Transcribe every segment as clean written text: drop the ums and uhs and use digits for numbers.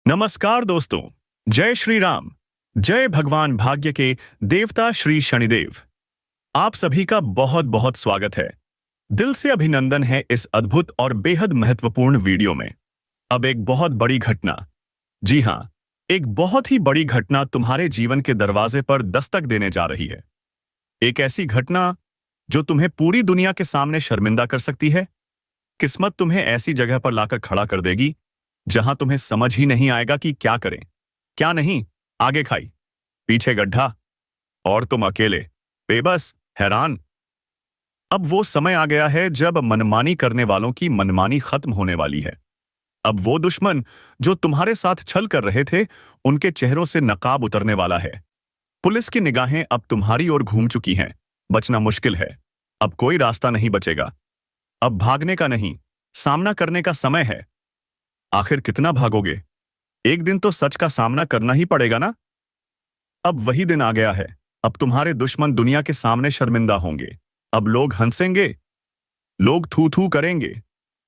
नमस्कार दोस्तों। जय श्री राम। जय भगवान भाग्य के देवता श्री शनिदेव। आप सभी का बहुत बहुत स्वागत है। दिल से अभिनंदन है इस अद्भुत और बेहद महत्वपूर्ण वीडियो में। अब एक बहुत बड़ी घटना, जी हां, एक बहुत ही बड़ी घटना तुम्हारे जीवन के दरवाजे पर दस्तक देने जा रही है। एक ऐसी घटना जो तुम्हें पूरी दुनिया के सामने शर्मिंदा कर सकती है। किस्मत तुम्हें ऐसी जगह पर लाकर खड़ा कर देगी जहां तुम्हें समझ ही नहीं आएगा कि क्या करें, क्या नहीं। आगे खाई, पीछे गड्ढा, और तुम अकेले, बेबस, हैरान। अब वो समय आ गया है जब मनमानी करने वालों की मनमानी खत्म होने वाली है। अब वो दुश्मन जो तुम्हारे साथ छल कर रहे थे, उनके चेहरों से नकाब उतरने वाला है। पुलिस की निगाहें अब तुम्हारी ओर घूम चुकी हैं। बचना मुश्किल है। अब कोई रास्ता नहीं बचेगा। अब भागने का नहीं, सामना करने का समय है। आखिर कितना भागोगे? एक दिन तो सच का सामना करना ही पड़ेगा ना। अब वही दिन आ गया है। अब तुम्हारे दुश्मन दुनिया के सामने शर्मिंदा होंगे। अब लोग हंसेंगे, लोग थू थू करेंगे,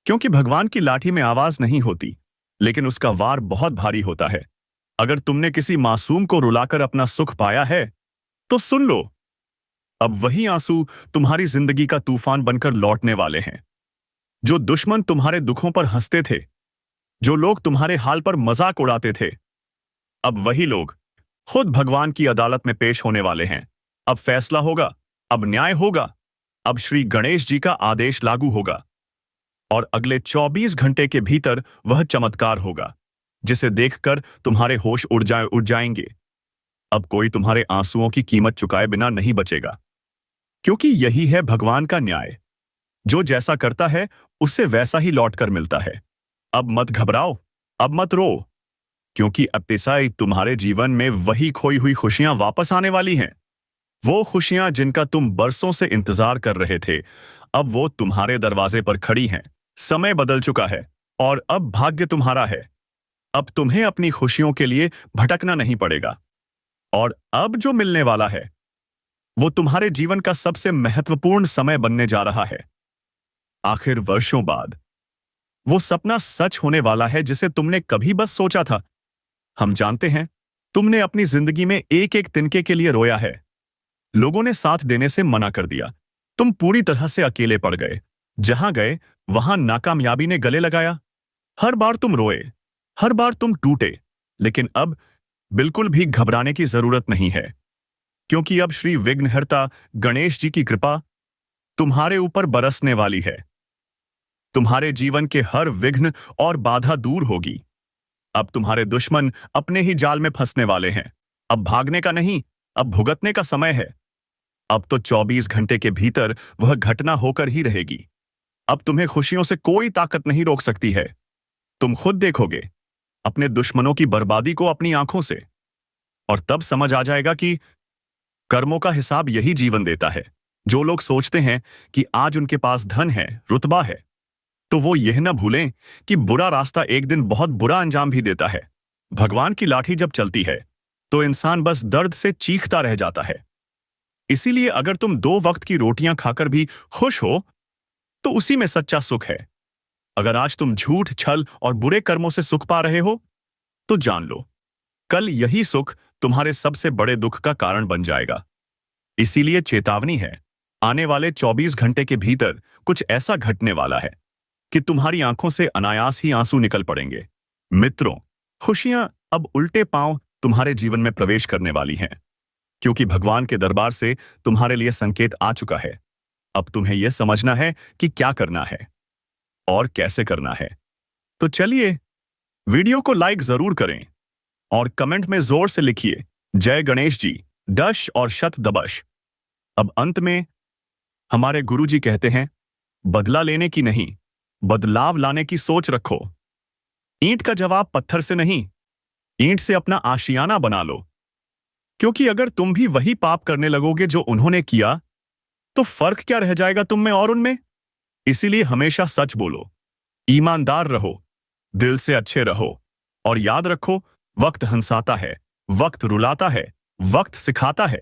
क्योंकि भगवान की लाठी में आवाज नहीं होती, लेकिन उसका वार बहुत भारी होता है। अगर तुमने किसी मासूम को रुलाकर अपना सुख पाया है, तो सुन लो, अब वही आंसू तुम्हारी जिंदगी का तूफान बनकर लौटने वाले हैं। जो दुश्मन तुम्हारे दुखों पर हंसते थे, जो लोग तुम्हारे हाल पर मजाक उड़ाते थे, अब वही लोग खुद भगवान की अदालत में पेश होने वाले हैं। अब फैसला होगा, अब न्याय होगा, अब श्री गणेश जी का आदेश लागू होगा, और अगले 24 घंटे के भीतर वह चमत्कार होगा जिसे देखकर तुम्हारे होश उड़ जाएंगे। अब कोई तुम्हारे आंसुओं की कीमत चुकाए बिना नहीं बचेगा, क्योंकि यही है भगवान का न्याय। जो जैसा करता है उससे वैसा ही लौटकर मिलता है। अब मत घबराओ, अब मत रो, क्योंकि अब पिसाई तुम्हारे जीवन में वही खोई हुई खुशियां वापस आने वाली हैं। वो खुशियां जिनका तुम बरसों से इंतजार कर रहे थे, अब वो तुम्हारे दरवाजे पर खड़ी हैं। समय बदल चुका है और अब भाग्य तुम्हारा है। अब तुम्हें अपनी खुशियों के लिए भटकना नहीं पड़ेगा। और अब जो मिलने वाला है वो तुम्हारे जीवन का सबसे महत्वपूर्ण समय बनने जा रहा है। आखिर वर्षों बाद वो सपना सच होने वाला है जिसे तुमने कभी बस सोचा था। हम जानते हैं, तुमने अपनी जिंदगी में एक एक तिनके के लिए रोया है। लोगों ने साथ देने से मना कर दिया। तुम पूरी तरह से अकेले पड़ गए। जहां गए वहां नाकामयाबी ने गले लगाया। हर बार तुम रोए, हर बार तुम टूटे। लेकिन अब बिल्कुल भी घबराने की जरूरत नहीं है, क्योंकि अब श्री विघ्नहर्ता गणेश जी की कृपा तुम्हारे ऊपर बरसने वाली है। तुम्हारे जीवन के हर विघ्न और बाधा दूर होगी। अब तुम्हारे दुश्मन अपने ही जाल में फंसने वाले हैं। अब भागने का नहीं, अब भुगतने का समय है। अब तो 24 घंटे के भीतर वह घटना होकर ही रहेगी। अब तुम्हें खुशियों से कोई ताकत नहीं रोक सकती है। तुम खुद देखोगे अपने दुश्मनों की बर्बादी को अपनी आंखों से, और तब समझ आ जाएगा कि कर्मों का हिसाब यही जीवन देता है। जो लोग सोचते हैं कि आज उनके पास धन है, रुतबा है, तो वो यह न भूलें कि बुरा रास्ता एक दिन बहुत बुरा अंजाम भी देता है। भगवान की लाठी जब चलती है तो इंसान बस दर्द से चीखता रह जाता है। इसीलिए अगर तुम 2 वक्त की रोटियां खाकर भी खुश हो, तो उसी में सच्चा सुख है। अगर आज तुम झूठ, छल और बुरे कर्मों से सुख पा रहे हो, तो जान लो, कल यही सुख तुम्हारे सबसे बड़े दुख का कारण बन जाएगा। इसीलिए चेतावनी है, आने वाले 24 घंटे के भीतर कुछ ऐसा घटने वाला है कि तुम्हारी आंखों से अनायास ही आंसू निकल पड़ेंगे। मित्रों, खुशियां अब उल्टे पांव तुम्हारे जीवन में प्रवेश करने वाली हैं, क्योंकि भगवान के दरबार से तुम्हारे लिए संकेत आ चुका है। अब तुम्हें यह समझना है कि क्या करना है और कैसे करना है। तो चलिए, वीडियो को लाइक जरूर करें और कमेंट में जोर से लिखिए, जय गणेश जी, डश और शत दबश। अब अंत में हमारे गुरुजी कहते हैं, बदला लेने की नहीं, बदलाव लाने की सोच रखो। ईंट का जवाब पत्थर से नहीं, ईंट से अपना आशियाना बना लो। क्योंकि अगर तुम भी वही पाप करने लगोगे जो उन्होंने किया, तो फर्क क्या रह जाएगा तुम में और उनमें। इसीलिए हमेशा सच बोलो, ईमानदार रहो, दिल से अच्छे रहो, और याद रखो, वक्त हंसाता है, वक्त रुलाता है, वक्त सिखाता है।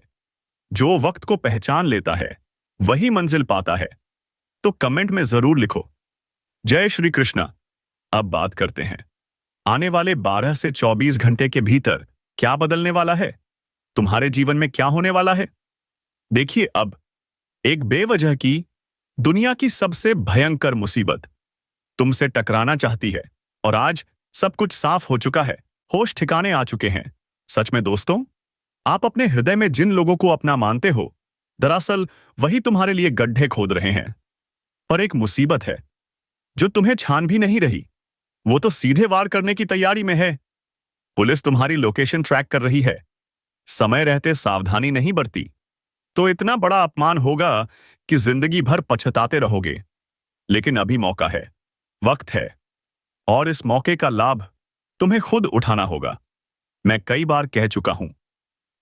जो वक्त को पहचान लेता है वही मंजिल पाता है। तो कमेंट में जरूर लिखो, जय श्री कृष्णा। अब बात करते हैं आने वाले 12 से 24 घंटे के भीतर क्या बदलने वाला है, तुम्हारे जीवन में क्या होने वाला है। देखिए, अब एक बेवजह की दुनिया की सबसे भयंकर मुसीबत तुमसे टकराना चाहती है और आज सब कुछ साफ हो चुका है, होश ठिकाने आ चुके हैं। सच में दोस्तों, आप अपने हृदय में जिन लोगों को अपना मानते हो, दरअसल वही तुम्हारे लिए गड्ढे खोद रहे हैं। पर एक मुसीबत है जो तुम्हें छान भी नहीं रही, वो तो सीधे वार करने की तैयारी में है। पुलिस तुम्हारी लोकेशन ट्रैक कर रही है। समय रहते सावधानी नहीं बरती तो इतना बड़ा अपमान होगा कि जिंदगी भर पछताते रहोगे। लेकिन अभी मौका है, वक्त है, और इस मौके का लाभ तुम्हें खुद उठाना होगा। मैं कई बार कह चुका हूं,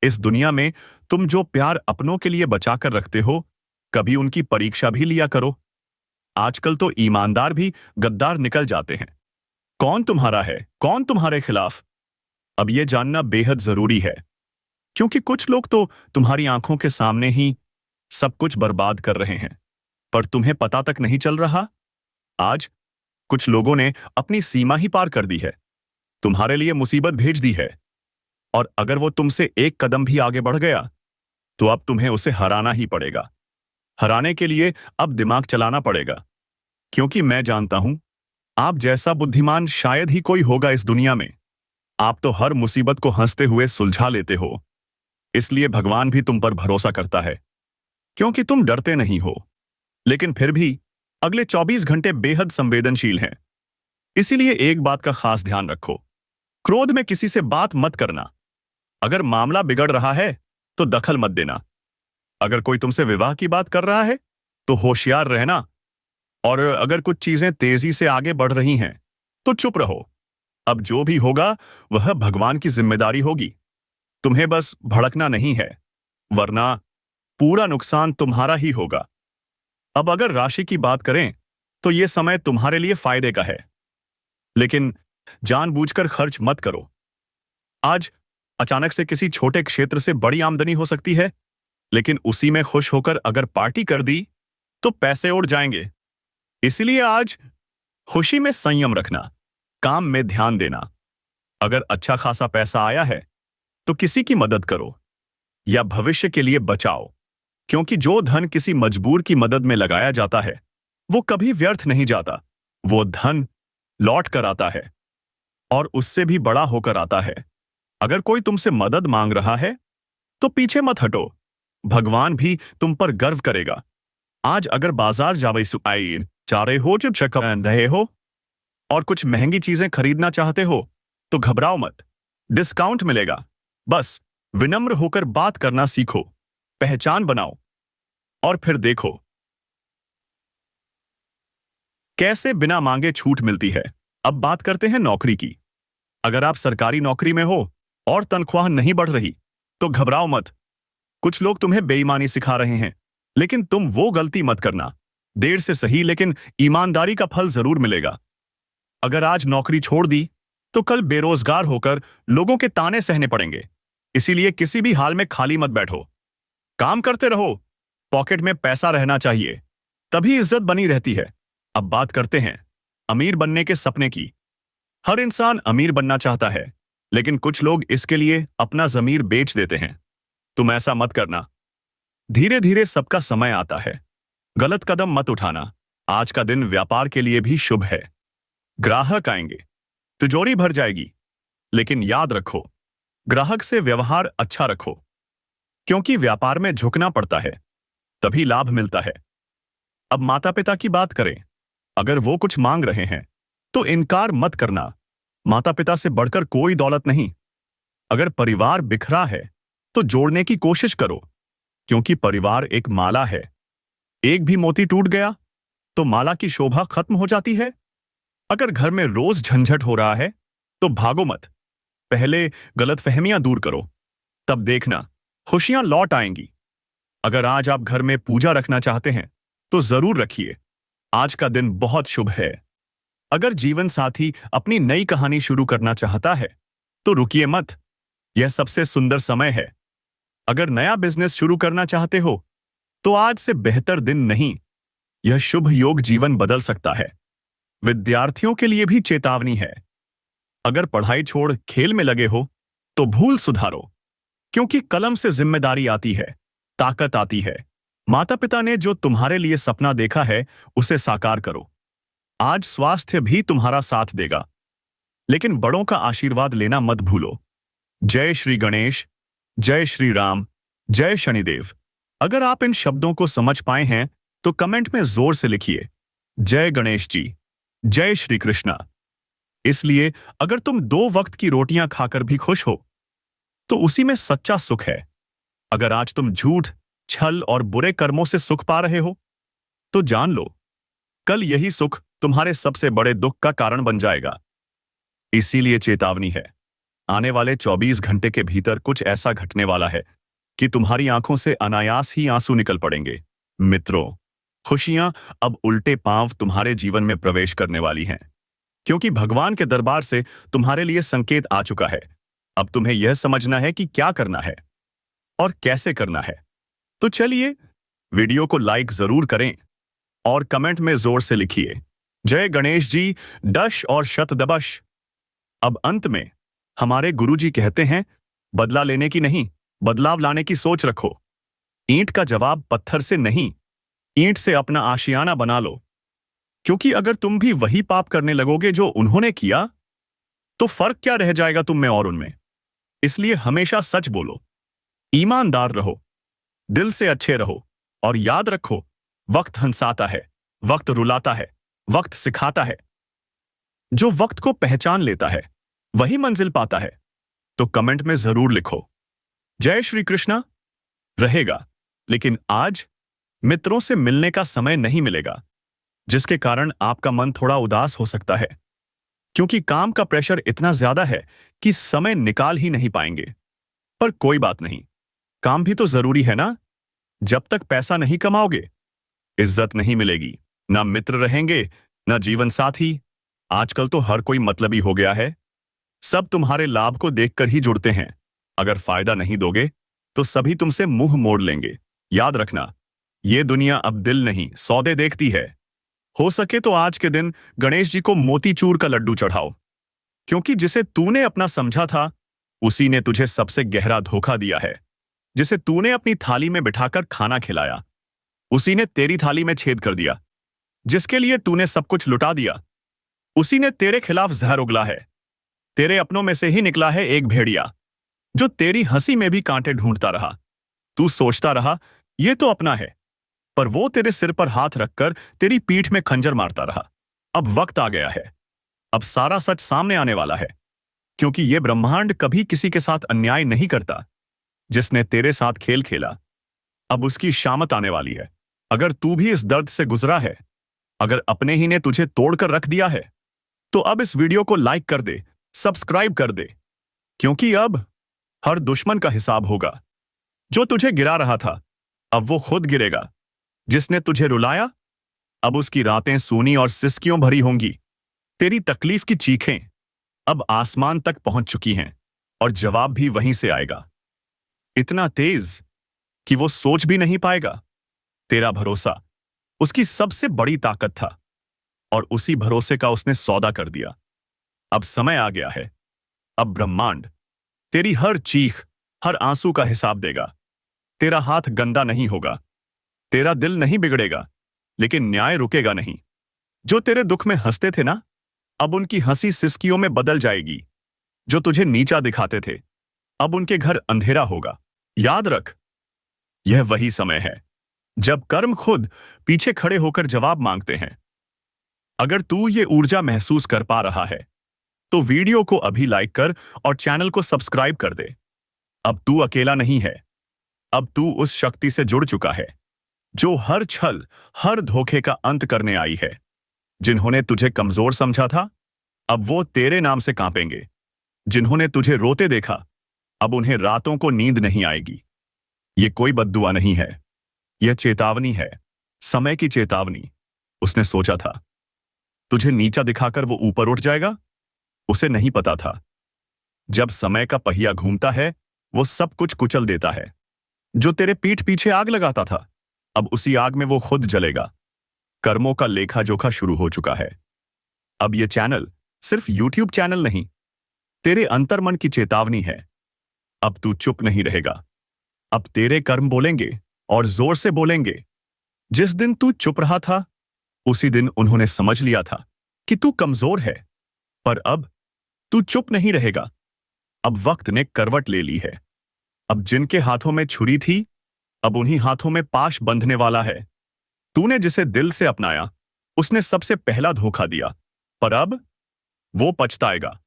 इस दुनिया में तुम जो प्यार अपनों के लिए बचा कर रखते हो, कभी उनकी परीक्षा भी लिया करो। आजकल तो ईमानदार भी गद्दार निकल जाते हैं। कौन तुम्हारा है, कौन तुम्हारे खिलाफ, अब यह जानना बेहद जरूरी है, क्योंकि कुछ लोग तो तुम्हारी आंखों के सामने ही सब कुछ बर्बाद कर रहे हैं, पर तुम्हें पता तक नहीं चल रहा। आज कुछ लोगों ने अपनी सीमा ही पार कर दी है, तुम्हारे लिए मुसीबत भेज दी है, और अगर वो तुमसे एक कदम भी आगे बढ़ गया तो अब तुम्हें उसे हराना ही पड़ेगा। हराने के लिए अब दिमाग चलाना पड़ेगा, क्योंकि मैं जानता हूं, आप जैसा बुद्धिमान शायद ही कोई होगा इस दुनिया में। आप तो हर मुसीबत को हंसते हुए सुलझा लेते हो, इसलिए भगवान भी तुम पर भरोसा करता है, क्योंकि तुम डरते नहीं हो। लेकिन फिर भी अगले 24 घंटे बेहद संवेदनशील हैं। इसीलिए एक बात का खास ध्यान रखो, क्रोध में किसी से बात मत करना। अगर मामला बिगड़ रहा है तो दखल मत देना। अगर कोई तुमसे विवाह की बात कर रहा है तो होशियार रहना, और अगर कुछ चीजें तेजी से आगे बढ़ रही हैं तो चुप रहो। अब जो भी होगा वह भगवान की जिम्मेदारी होगी, तुम्हें बस भड़कना नहीं है, वरना पूरा नुकसान तुम्हारा ही होगा। अब अगर राशि की बात करें तो यह समय तुम्हारे लिए फायदे का है, लेकिन जानबूझकर खर्च मत करो। आज अचानक से किसी छोटे क्षेत्र से बड़ी आमदनी हो सकती है, लेकिन उसी में खुश होकर अगर पार्टी कर दी तो पैसे उड़ जाएंगे। इसलिए आज खुशी में संयम रखना, काम में ध्यान देना। अगर अच्छा खासा पैसा आया है तो किसी की मदद करो या भविष्य के लिए बचाओ, क्योंकि जो धन किसी मजबूर की मदद में लगाया जाता है वो कभी व्यर्थ नहीं जाता। वो धन लौट कर आता है, और उससे भी बड़ा होकर आता है। अगर कोई तुमसे मदद मांग रहा है तो पीछे मत हटो, भगवान भी तुम पर गर्व करेगा। आज अगर बाजार जा रहे हो, जो चेक रहे हो और कुछ महंगी चीजें खरीदना चाहते हो तो घबराओ मत, डिस्काउंट मिलेगा। बस विनम्र होकर बात करना सीखो, पहचान बनाओ, और फिर देखो कैसे बिना मांगे छूट मिलती है। अब बात करते हैं नौकरी की। अगर आप सरकारी नौकरी में हो और तनख्वाह नहीं बढ़ रही तो घबराओ मत। कुछ लोग तुम्हें बेईमानी सिखा रहे हैं, लेकिन तुम वो गलती मत करना। देर से सही, लेकिन ईमानदारी का फल जरूर मिलेगा। अगर आज नौकरी छोड़ दी तो कल बेरोजगार होकर लोगों के ताने सहने पड़ेंगे। इसीलिए किसी भी हाल में खाली मत बैठो, काम करते रहो। पॉकेट में पैसा रहना चाहिए, तभी इज्जत बनी रहती है। अब बात करते हैं अमीर बनने के सपने की। हर इंसान अमीर बनना चाहता है, लेकिन कुछ लोग इसके लिए अपना जमीर बेच देते हैं। तुम ऐसा मत करना। धीरे धीरे सबका समय आता है, गलत कदम मत उठाना। आज का दिन व्यापार के लिए भी शुभ है। ग्राहक आएंगे, तिजोरी भर जाएगी, लेकिन याद रखो, ग्राहक से व्यवहार अच्छा रखो, क्योंकि व्यापार में झुकना पड़ता है, तभी लाभ मिलता है। अब माता पिता की बात करें। अगर वो कुछ मांग रहे हैं तो इनकार मत करना। माता पिता से बढ़कर कोई दौलत नहीं। अगर परिवार बिखरा है तो जोड़ने की कोशिश करो, क्योंकि परिवार एक माला है। एक भी मोती टूट गया तो माला की शोभा खत्म हो जाती है। अगर घर में रोज झंझट हो रहा है तो भागो मत, पहले गलतफहमियां दूर करो, तब देखना खुशियां लौट आएंगी। अगर आज आप घर में पूजा रखना चाहते हैं तो जरूर रखिए, आज का दिन बहुत शुभ है। अगर जीवन साथी अपनी नई कहानी शुरू करना चाहता है तो रुकिए मत, यह सबसे सुंदर समय है। अगर नया बिजनेस शुरू करना चाहते हो तो आज से बेहतर दिन नहीं, यह शुभ योग जीवन बदल सकता है। विद्यार्थियों के लिए भी चेतावनी है। अगर पढ़ाई छोड़ खेल में लगे हो तो भूल सुधारो, क्योंकि कलम से जिम्मेदारी आती है, ताकत आती है। माता पिता ने जो तुम्हारे लिए सपना देखा है उसे साकार करो। आज स्वास्थ्य भी तुम्हारा साथ देगा, लेकिन बड़ों का आशीर्वाद लेना मत भूलो। जय श्री गणेश, जय श्री राम, जय शनिदेव। अगर आप इन शब्दों को समझ पाए हैं तो कमेंट में जोर से लिखिए, जय गणेश जी, जय श्री कृष्णा। इसलिए अगर तुम 2 वक्त की रोटियां खाकर भी खुश हो तो उसी में सच्चा सुख है। अगर आज तुम झूठ, छल और बुरे कर्मों से सुख पा रहे हो तो जान लो, कल यही सुख तुम्हारे सबसे बड़े दुख का कारण बन जाएगा। इसीलिए चेतावनी है, आने वाले 24 घंटे के भीतर कुछ ऐसा घटने वाला है कि तुम्हारी आंखों से अनायास ही आंसू निकल पड़ेंगे। मित्रों, खुशियां अब उल्टे पांव तुम्हारे जीवन में प्रवेश करने वाली हैं, क्योंकि भगवान के दरबार से तुम्हारे लिए संकेत आ चुका है। अब तुम्हें यह समझना है कि क्या करना है और कैसे करना है। तो चलिए, वीडियो को लाइक जरूर करें और कमेंट में जोर से लिखिए, जय गणेश जी, डश और शतदबश। अब अंत में हमारे गुरुजी कहते हैं, बदला लेने की नहीं, बदलाव लाने की सोच रखो। ईंट का जवाब पत्थर से नहीं, ईंट से अपना आशियाना बना लो, क्योंकि अगर तुम भी वही पाप करने लगोगे जो उन्होंने किया तो फर्क क्या रह जाएगा तुम में और उनमें। इसलिए हमेशा सच बोलो, ईमानदार रहो, दिल से अच्छे रहो और याद रखो, वक्त हंसाता है, वक्त रुलाता है, वक्त सिखाता है। जो वक्त को पहचान लेता है वही मंजिल पाता है। तो कमेंट में जरूर लिखो, जय श्री कृष्णा रहेगा। लेकिन आज मित्रों से मिलने का समय नहीं मिलेगा, जिसके कारण आपका मन थोड़ा उदास हो सकता है, क्योंकि काम का प्रेशर इतना ज्यादा है कि समय निकाल ही नहीं पाएंगे। पर कोई बात नहीं, काम भी तो जरूरी है ना। जब तक पैसा नहीं कमाओगे, इज्जत नहीं मिलेगी, ना मित्र रहेंगे, ना जीवन साथी। आजकल तो हर कोई मतलबी हो गया है, सब तुम्हारे लाभ को देखकर ही जुड़ते हैं। अगर फायदा नहीं दोगे तो सभी तुमसे मुंह मोड़ लेंगे। याद रखना, ये दुनिया अब दिल नहीं सौदे देखती है। हो सके तो आज के दिन गणेश जी को मोतीचूर का लड्डू चढ़ाओ, क्योंकि जिसे तूने अपना समझा था उसी ने तुझे सबसे गहरा धोखा दिया है। जिसे तूने अपनी थाली में बिठाकर खाना खिलाया उसी ने तेरी थाली में छेद कर दिया। जिसके लिए तूने सब कुछ लुटा दिया उसी ने तेरे खिलाफ जहर उगला है। तेरे अपनों में से ही निकला है एक भेड़िया, जो तेरी हंसी में भी कांटे ढूंढता रहा। तू सोचता रहा ये तो अपना है, पर वो तेरे सिर पर हाथ रखकर तेरी पीठ में खंजर मारता रहा। अब वक्त आ गया है, अब सारा सच सामने आने वाला है, क्योंकि ये ब्रह्मांड कभी किसी के साथ अन्याय नहीं करता। जिसने तेरे साथ खेल खेला, अब उसकी शामत आने वाली है। अगर तू भी इस दर्द से गुजरा है, अगर अपने ही ने तुझे तोड़कर रख दिया है, तो अब इस वीडियो को लाइक कर दे, सब्सक्राइब कर दे, क्योंकि अब हर दुश्मन का हिसाब होगा। जो तुझे गिरा रहा था अब वो खुद गिरेगा। जिसने तुझे रुलाया अब उसकी रातें सूनी और सिसकियों भरी होंगी। तेरी तकलीफ की चीखें अब आसमान तक पहुंच चुकी हैं और जवाब भी वहीं से आएगा, इतना तेज कि वो सोच भी नहीं पाएगा। तेरा भरोसा उसकी सबसे बड़ी ताकत था और उसी भरोसे का उसने सौदा कर दिया। अब समय आ गया है, अब ब्रह्मांड तेरी हर चीख, हर आंसू का हिसाब देगा। तेरा हाथ गंदा नहीं होगा, तेरा दिल नहीं बिगड़ेगा, लेकिन न्याय रुकेगा नहीं। जो तेरे दुख में हंसते थे ना, अब उनकी हंसी सिसकियों में बदल जाएगी। जो तुझे नीचा दिखाते थे अब उनके घर अंधेरा होगा। याद रख, यह वही समय है जब कर्म खुद पीछे खड़े होकर जवाब मांगते हैं। अगर तू ये ऊर्जा महसूस कर पा रहा है तो वीडियो को अभी लाइक कर और चैनल को सब्सक्राइब कर दे। अब तू अकेला नहीं है, अब तू उस शक्ति से जुड़ चुका है जो हर छल, हर धोखे का अंत करने आई है। जिन्होंने तुझे कमजोर समझा था अब वो तेरे नाम से कांपेंगे। जिन्होंने तुझे रोते देखा अब उन्हें रातों को नींद नहीं आएगी। ये कोई बद्दुआ नहीं है, यह चेतावनी है, समय की चेतावनी। उसने सोचा था तुझे नीचा दिखाकर वो ऊपर उठ जाएगा, उसे नहीं पता था जब समय का पहिया घूमता है वो सब कुछ कुचल देता है। जो तेरे पीठ पीछे आग लगाता था अब उसी आग में वो खुद जलेगा। कर्मों का लेखा जोखा शुरू हो चुका है। अब ये चैनल सिर्फ YouTube चैनल नहीं, तेरे अंतर्मन की चेतावनी है। अब तू चुप नहीं रहेगा। अब तेरे कर्म बोलेंगे और जोर से बोलेंगे। जिस दिन तू चुप रहा था, उसी दिन उन्होंने समझ लिया था कि तू कमजोर है। पर अब तू चुप नहीं रहेगा। अब वक्त ने करवट ले ली है। अब जिनके हाथों में छुरी थी, अब उन्हीं हाथों में पाश बंधने वाला है। तूने जिसे दिल से अपनाया, उसने सबसे पहला धोखा दिया। पर अब वो पछताएगा,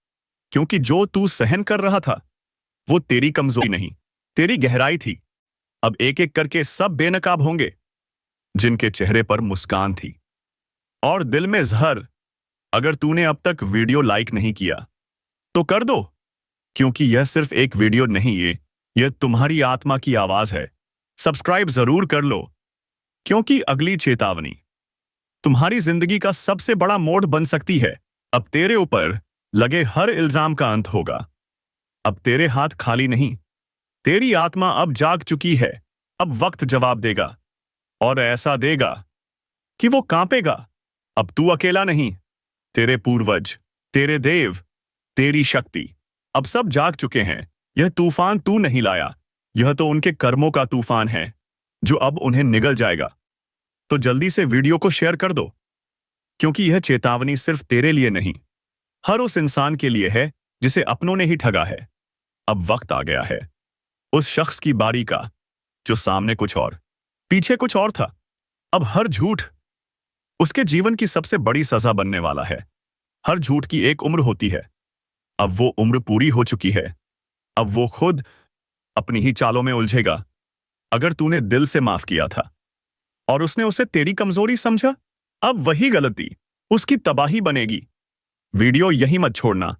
क्योंकि जो तू सहन कर रहा था, वो तेरी कमजोरी नहीं, तेरी गहराई थी। अब एक एक करके सब बेनकाब होंगे, जिनके चेहरे पर मुस्कान थी और दिल में जहर। अगर तूने अब तक वीडियो लाइक नहीं किया, तो कर दो, क्योंकि यह सिर्फ एक वीडियो नहीं, यह तुम्हारी आत्मा की आवाज है। सब्सक्राइब जरूर कर लो, क्योंकि अगली चेतावनी तुम्हारी जिंदगी का सबसे बड़ा मोड़ बन सकती है। अब तेरे ऊपर लगे हर इल्जाम का अंत होगा। अब तेरे हाथ खाली नहीं, तेरी आत्मा अब जाग चुकी है। अब वक्त जवाब देगा, और ऐसा देगा कि वो कांपेगा। अब तू अकेला नहीं, तेरे पूर्वज, तेरे देव, तेरी शक्ति, अब सब जाग चुके हैं। यह तूफान तू नहीं लाया, यह तो उनके कर्मों का तूफान है, जो अब उन्हें निगल जाएगा। तो जल्दी से वीडियो को शेयर कर दो, क्योंकि यह चेतावनी सिर्फ तेरे लिए नहीं, हर उस इंसान के लिए है जिसे अपनों ने ही ठगा है। अब वक्त आ गया है उस शख्स की बारी का, जो सामने कुछ और, पीछे कुछ और था। अब हर झूठ उसके जीवन की सबसे बड़ी सजा बनने वाला है। हर झूठ की एक उम्र होती है। अब वो उम्र पूरी हो चुकी है। अब वो खुद अपनी ही चालों में उलझेगा। अगर तूने दिल से माफ किया था और उसने उसे तेरी कमजोरी समझा, अब वही गलती उसकी तबाही बनेगी। वीडियो यहीं मत छोड़ना,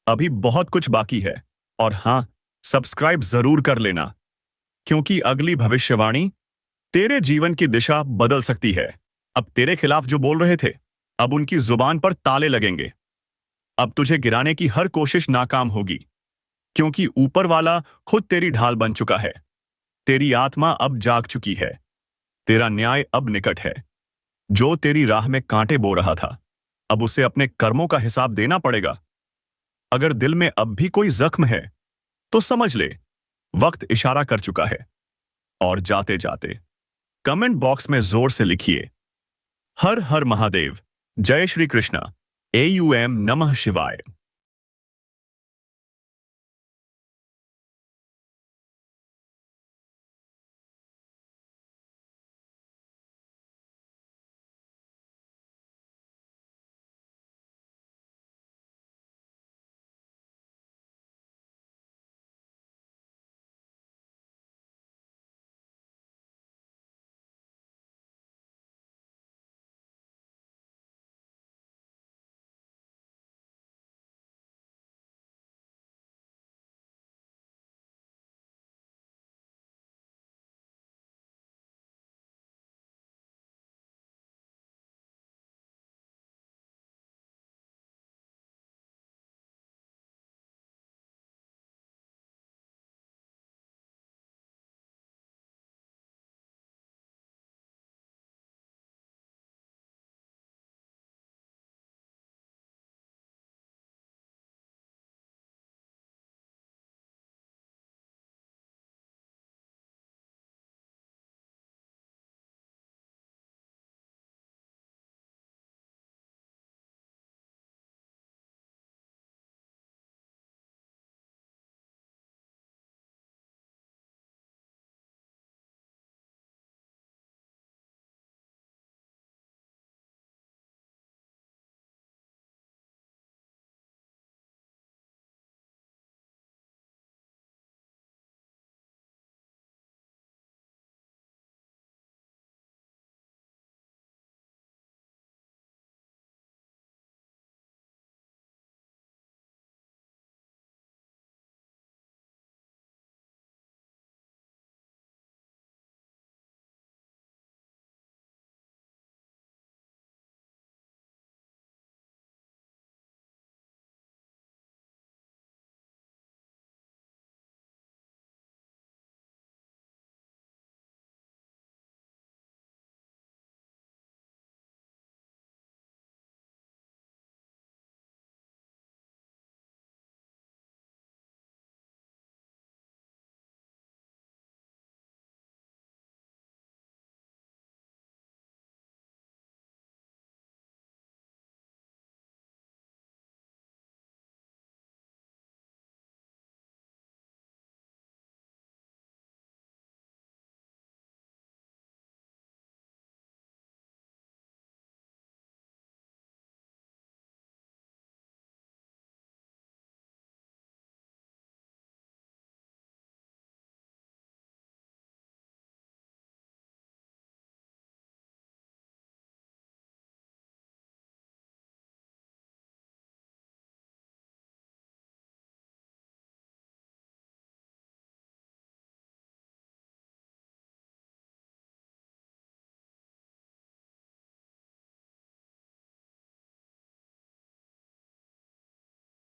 अभी बहुत कुछ बाकी है। और हाँ, सब्सक्राइब जरूर कर लेना, क्योंकि अगली भविष्यवाणी तेरे जीवन की दिशा बदल सकती है। अब तेरे खिलाफ जो बोल रहे थे, अब उनकी जुबान पर ताले लगेंगे। अब तुझे गिराने की हर कोशिश नाकाम होगी, क्योंकि ऊपर वाला खुद तेरी ढाल बन चुका है। तेरी आत्मा अब जाग चुकी है। तेरा न्याय अब निकट है। जो तेरी राह में कांटे बो रहा था, अब उसे अपने कर्मों का हिसाब देना पड़ेगा। अगर दिल में अब भी कोई जख्म है, तो समझ ले, वक्त इशारा कर चुका है। और जाते जाते कमेंट बॉक्स में जोर से लिखिए, हर हर महादेव, जय श्री कृष्णा, AUM नमः शिवाय।